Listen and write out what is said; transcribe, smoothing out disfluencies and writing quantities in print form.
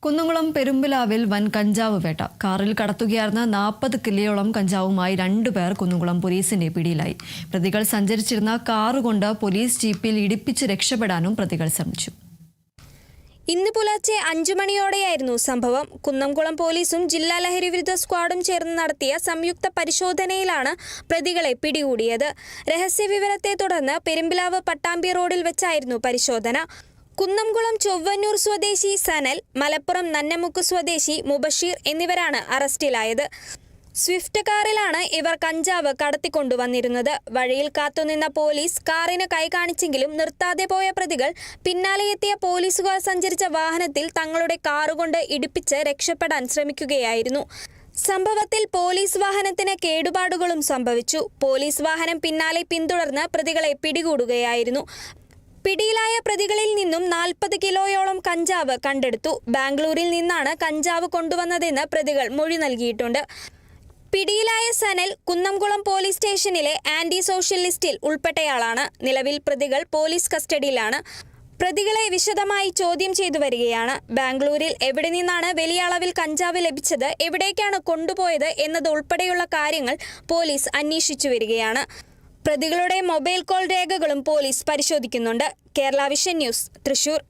കുന്നംകുളം പെരുമ്പിലാവിൽ വൻ കഞ്ചാവ് വേട്ട. കാറിൽ കടത്തുകയായിരുന്ന 40 കിലോയോളം കഞ്ചാവുമായി 2 പേർ കുന്നംകുളം പോലീസിന്റെ പിടിയിലായി. പ്രതികൾ സഞ്ചരിച്ചിരുന്ന കാറുകൊണ്ട് പോലീസ് ജീപ്പിൽ ഇടിപ്പിച്ച് രക്ഷപ്പെടാനും പ്രതികൾ ശ്രമിച്ചു. ഇന്ന് പുലർച്ചെ 5 മണിയോടെയായിരുന്നു സംഭവം. കുന്നംകുളം പോലീസും ജില്ലാ ലഹരിവിരുദ്ധ സ്ക്വാഡും ചേർന്ന് നടത്തിയ സംയുക്ത പരിശോധനയിലാണ് പ്രതികളെ പിടികൂടിയത്. രഹസ്യവിവരത്തെ തുടർന്ന് പെരുമ്പിലാവ് പട്ടാമ്പി റോഡിൽ വെച്ചായിരുന്നു പരിശോധന. കുന്നംകുളം ചൊവ്വന്നൂർ സ്വദേശി സനൽ, മലപ്പുറം നന്നമുക്ക് സ്വദേശി മുബഷീർ എന്നിവരാണ് അറസ്റ്റിലായത്. സ്വിഫ്റ്റ് കാറിലാണ് ഇവർ കഞ്ചാവ് കടത്തിക്കൊണ്ടുവന്നിരുന്നത്. വഴിയിൽ കാത്തുനിന്ന പോലീസ് കാറിന് കൈ കാണിച്ചെങ്കിലും നിർത്താതെ പോയ പ്രതികൾ പിന്നാലെ എത്തിയ പോലീസുകാർ സഞ്ചരിച്ച വാഹനത്തിൽ തങ്ങളുടെ കാറുകൊണ്ട് ഇടിപ്പിച്ച് രക്ഷപ്പെടാൻ ശ്രമിക്കുകയായിരുന്നു. സംഭവത്തിൽ പോലീസ് വാഹനത്തിന് കേടുപാടുകളും സംഭവിച്ചു. പോലീസ് വാഹനം പിന്നാലെ പിന്തുടർന്ന് പ്രതികളെ പിടികൂടുകയായിരുന്നു. പിടിയിലായ പ്രതികളിൽ നിന്നും 40 കിലോയോളം കഞ്ചാവ് കണ്ടെടുത്തു. ബാംഗ്ലൂരിൽ നിന്നാണ് കഞ്ചാവ് കൊണ്ടുവന്നതെന്ന് പ്രതികൾ മൊഴി നൽകിയിട്ടുണ്ട്. പിടിയിലായ സനൽ കുന്നംകുളം പോലീസ് സ്റ്റേഷനിലെ ആന്റി സോഷ്യൽ ലിസ്റ്റിൽ ഉൾപ്പെട്ടയാളാണ്. നിലവിൽ പ്രതികൾ പോലീസ് കസ്റ്റഡിയിലാണ്. പ്രതികളെ വിശദമായി ചോദ്യം ചെയ്തു വരികയാണ്. ബാംഗ്ലൂരിൽ എവിടെ നിന്നാണ് വലിയ അളവിൽ കഞ്ചാവ് ലഭിച്ചത്, എവിടേക്കാണ് കൊണ്ടുപോയത് എന്നത് ഉൾപ്പെടെയുള്ള കാര്യങ്ങൾ പോലീസ് അന്വേഷിച്ചു വരികയാണ്. പ്രതികളുടെ മൊബൈൽ കോൾ രേഖകളും പോലീസ് പരിശോധിക്കുന്നുണ്ട്. Kerala vision news, Thrissur.